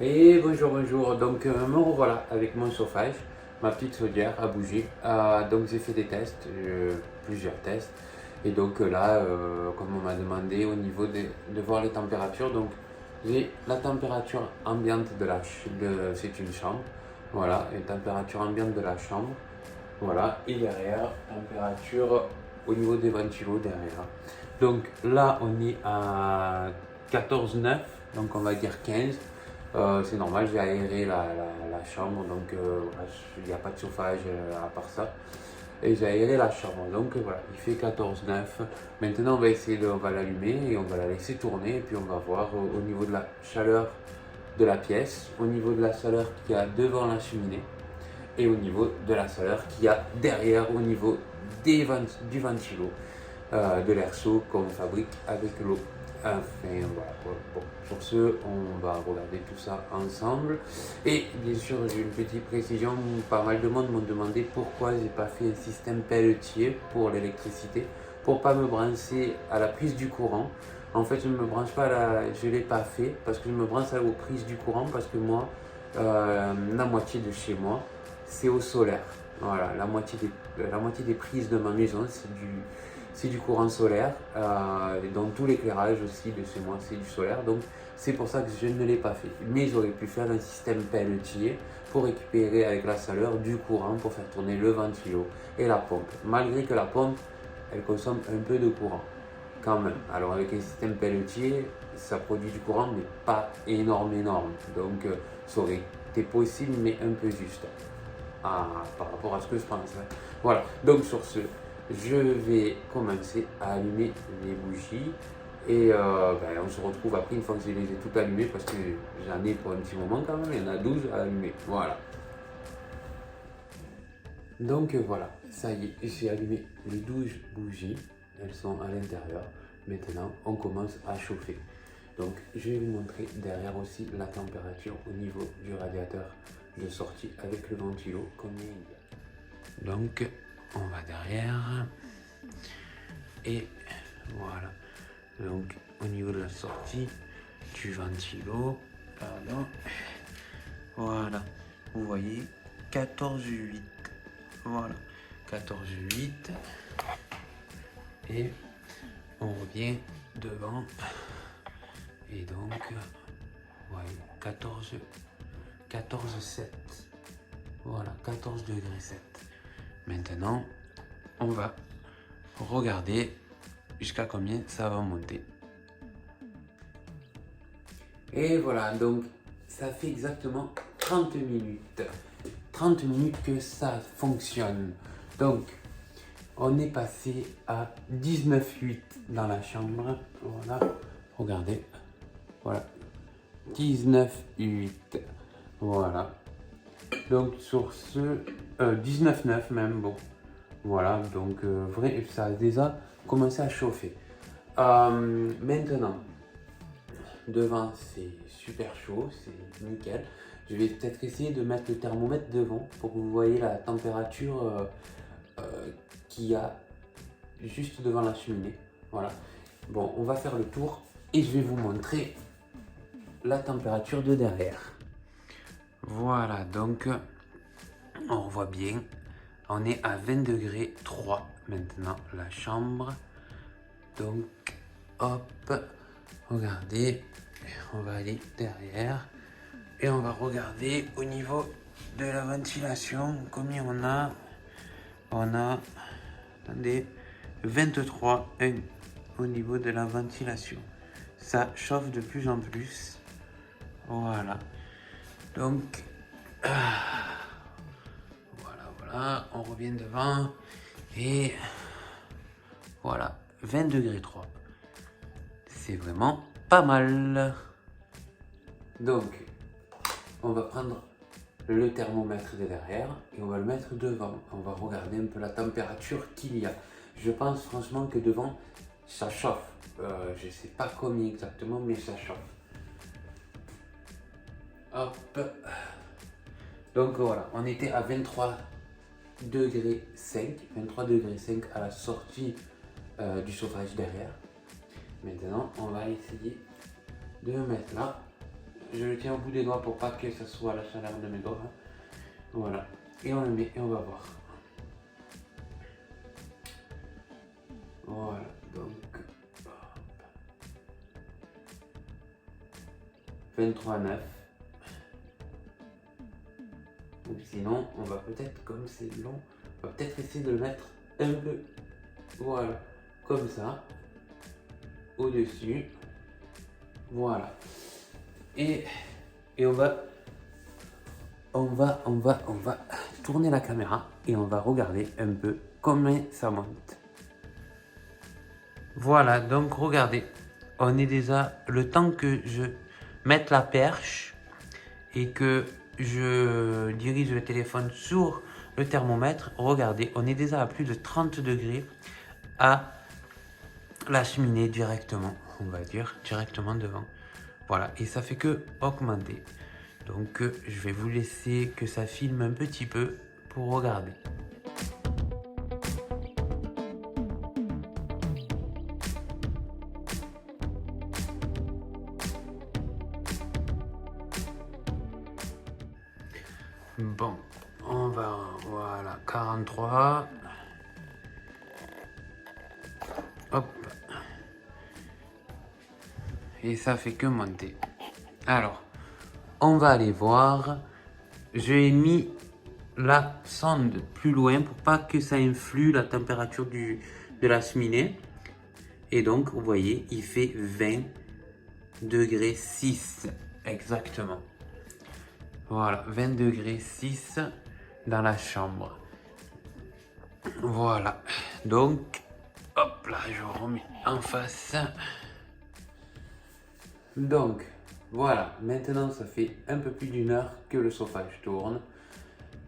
Et bonjour, bonjour. Donc me revoilà avec mon chauffage, ma petite chaudière à bougie. Donc j'ai fait des tests, plusieurs tests. Et donc là, comme on m'a demandé au niveau de voir les températures, donc j'ai la température ambiante c'est une chambre. Voilà, une température ambiante de la chambre. Voilà, et derrière, température au niveau des ventilos derrière. Donc là, on est à 14,9, donc on va dire 15. C'est normal, j'ai aéré la chambre, donc voilà, il n'y a pas de chauffage à part ça. Et j'ai aéré la chambre, donc voilà, il fait 14,9. Maintenant, on va l'allumer et on va la laisser tourner. Et puis on va voir au niveau de la chaleur de la pièce, au niveau de la chaleur qu'il y a devant la cheminée et au niveau de la chaleur qu'il y a derrière au niveau du ventilo, de l'air chaud qu'on fabrique avec l'eau. Enfin voilà, bon, sur ce, on va regarder tout ça ensemble. Et bien sûr, j'ai une petite précision, pas mal de monde m'ont demandé pourquoi j'ai pas fait un système pelletier pour l'électricité, pour pas me brancher à la prise du courant. En fait, je ne me branche pas je l'ai pas fait parce que je me branche aux prises du courant parce que moi, la moitié de chez moi, c'est au solaire. Voilà, la moitié des prises de ma maison, c'est du courant solaire. Dans tout l'éclairage aussi de chez moi, c'est du solaire. Donc, c'est pour ça que je ne l'ai pas fait. Mais j'aurais pu faire un système pelletier pour récupérer avec la chaleur du courant pour faire tourner le ventilo et la pompe. Malgré que la pompe, elle consomme un peu de courant quand même. Alors, avec un système pelletier, ça produit du courant, mais pas énorme. Donc, ça aurait été possible, mais un peu juste par rapport à ce que je pensais. Voilà, donc sur ce, je vais commencer à allumer les bougies et on se retrouve après une fois que je les ai toutes allumées parce que j'en ai pour un petit moment quand même, il y en a 12 à allumer. Voilà. Donc voilà, ça y est, j'ai allumé les 12 bougies, elles sont à l'intérieur. Maintenant, on commence à chauffer. Donc je vais vous montrer derrière aussi la température au niveau du radiateur de sortie avec le ventilo, combien il y a. Donc on va derrière et voilà. Donc au niveau de la sortie du ventilo, pardon, voilà, vous voyez 14,8. Voilà, 14,8 et on revient devant et donc ouais, 14,7. Voilà, 14 degrés 7. Maintenant, on va regarder jusqu'à combien ça va monter. Et voilà, donc ça fait exactement 30 minutes. 30 minutes que ça fonctionne. Donc, on est passé à 19,8 dans la chambre. Voilà, regardez. Voilà, 19,8. Voilà. Donc, sur ce, 19,9 même, bon. Voilà, donc vrai, ça a déjà commencé à chauffer. Maintenant, devant, c'est super chaud, c'est nickel. Je vais peut-être essayer de mettre le thermomètre devant pour que vous voyez la température qu'il y a juste devant la cheminée. Voilà. Bon, on va faire le tour et je vais vous montrer la température de derrière. Voilà, donc on voit bien. On est à 20 degrés 3 maintenant, la chambre. Donc, hop, regardez, on va aller derrière et on va regarder au niveau de la ventilation combien on a. On a, attendez, 23 au niveau de la ventilation. Ça chauffe de plus en plus. Voilà. Donc, voilà, on revient devant et voilà, 20 degrés 3. C'est vraiment pas mal. Donc, on va prendre le thermomètre de derrière et on va le mettre devant. On va regarder un peu la température qu'il y a. Je pense franchement que devant, ça chauffe. Je sais pas combien exactement, mais ça chauffe. Hop. Donc voilà, on était à 23 degrés 5, 23 degrés 5 à la sortie du chauffage derrière. Maintenant, on va essayer de mettre là. je le tiens au bout des doigts pour pas que ça soit la chaleur de mes doigts. Hein. Voilà. Et on le met et on va voir. Voilà, donc 23,9. Ou sinon, on va peut-être, comme c'est long, on va peut-être essayer de le mettre un peu, voilà, comme ça, au-dessus. Voilà. Et on va tourner la caméra et on va regarder un peu comment ça monte. Voilà, donc regardez, on est déjà, le temps que je mette la perche et que je dirige le téléphone sur le thermomètre, regardez, on est déjà à plus de 30 degrés à la cheminée directement, on va dire, directement devant. Voilà, et ça fait que augmenter. Donc je vais vous laisser que ça filme un petit peu pour regarder. Bon, on va, voilà, 43. Hop. Et ça fait que monter. Alors, on va aller voir. J'ai mis la sonde plus loin pour pas que ça influe la température de la cheminée. Et donc, vous voyez, il fait 20 degrés 6 exactement. Voilà, 20 degrés 6 dans la chambre. Voilà, donc, hop là, je remets en face. Donc, voilà, maintenant ça fait un peu plus d'une heure que le chauffage tourne.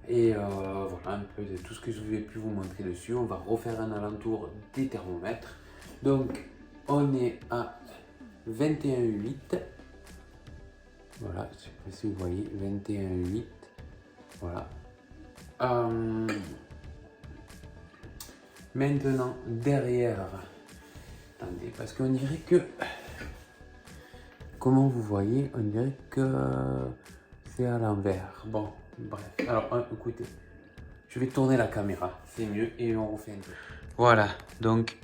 Et voilà un peu de tout ce que je vais pu vous montrer dessus. On va refaire un alentour des thermomètres. Donc, on est à 21,8. Voilà, je ne sais pas si vous voyez, 21,8. Voilà. Maintenant, derrière, attendez, parce qu'on dirait que, comment vous voyez, on dirait que c'est à l'envers. Bon, bref, alors écoutez, je vais tourner la caméra, c'est mieux, et on refait un peu. Voilà, donc,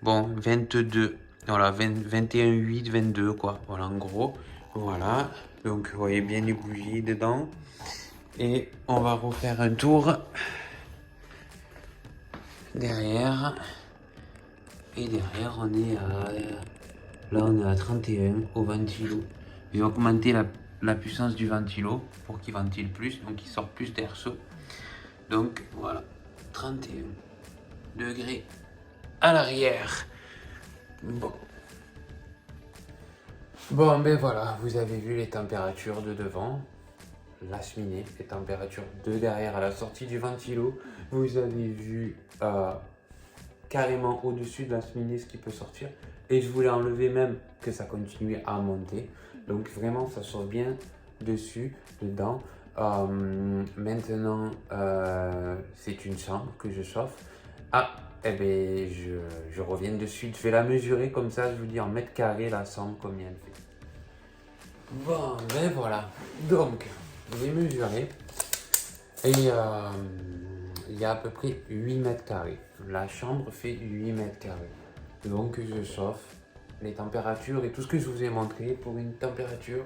bon, 22, voilà, 21,8, 22, quoi, voilà, en gros, voilà, donc vous voyez bien les bougies dedans, et on va refaire un tour derrière, et derrière, on est à, là, on est à 31 au ventilo. Je vais augmenter la puissance du ventilo pour qu'il ventile plus, donc il sort plus d'air chaud. Donc voilà, 31 degrés à l'arrière. Bon. Bon, ben voilà, vous avez vu les températures de devant, la cheminée, les températures de derrière à la sortie du ventilo. Vous avez vu carrément au-dessus de la cheminée ce qui peut sortir. Et je voulais enlever même que ça continue à monter. Donc vraiment, ça sort bien dessus, dedans. Maintenant, c'est une chambre que je chauffe. Ah, eh bien, je reviens de suite. Je vais la mesurer comme ça, je vous dis en mètres carrés la chambre, combien elle fait. Bon, ben voilà. Donc, j'ai mesuré. Et il y a à peu près 8 mètres carrés. La chambre fait 8 mètres carrés. Donc, je chauffe les températures et tout ce que je vous ai montré pour une température,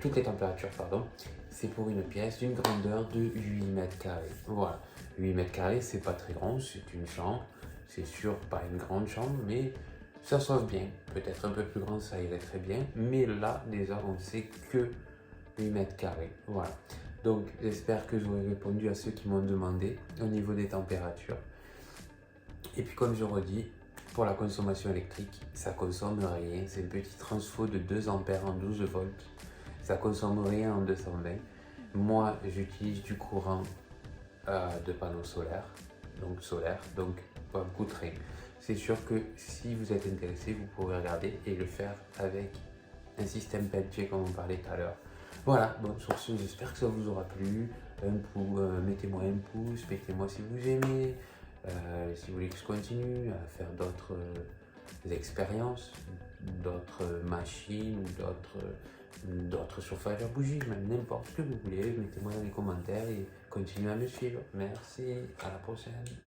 toutes les températures, pardon, c'est pour une pièce d'une grandeur de 8 mètres carrés. Voilà. 8 mètres carrés, c'est pas très grand, c'est une chambre. C'est sûr, pas une grande chambre, mais ça chauffe bien. Peut-être un peu plus grand, ça irait très bien. Mais là, déjà, on sait que 8 mètres carrés. Voilà. Donc, j'espère que j'aurai répondu à ceux qui m'ont demandé au niveau des températures. Et puis, comme je redis, pour la consommation électrique, ça consomme rien. C'est un petit transfo de 2 ampères en 12 volts. Ça consomme rien en 220. Moi, j'utilise du courant de panneaux solaires. Donc pas beaucoup de rien. C'est sûr que si vous êtes intéressé, vous pourrez regarder et le faire avec un système Peltier comme on parlait tout à l'heure. Voilà, bon, sur ce, j'espère que ça vous aura plu. Mettez-moi un pouce, mettez-moi si vous aimez. Si vous voulez que je continue à faire d'autres expériences, d'autres machines ou d'autres chauffages à bougie, même n'importe ce que vous voulez. Mettez-moi dans les commentaires et continuez à me suivre. Merci, à la prochaine.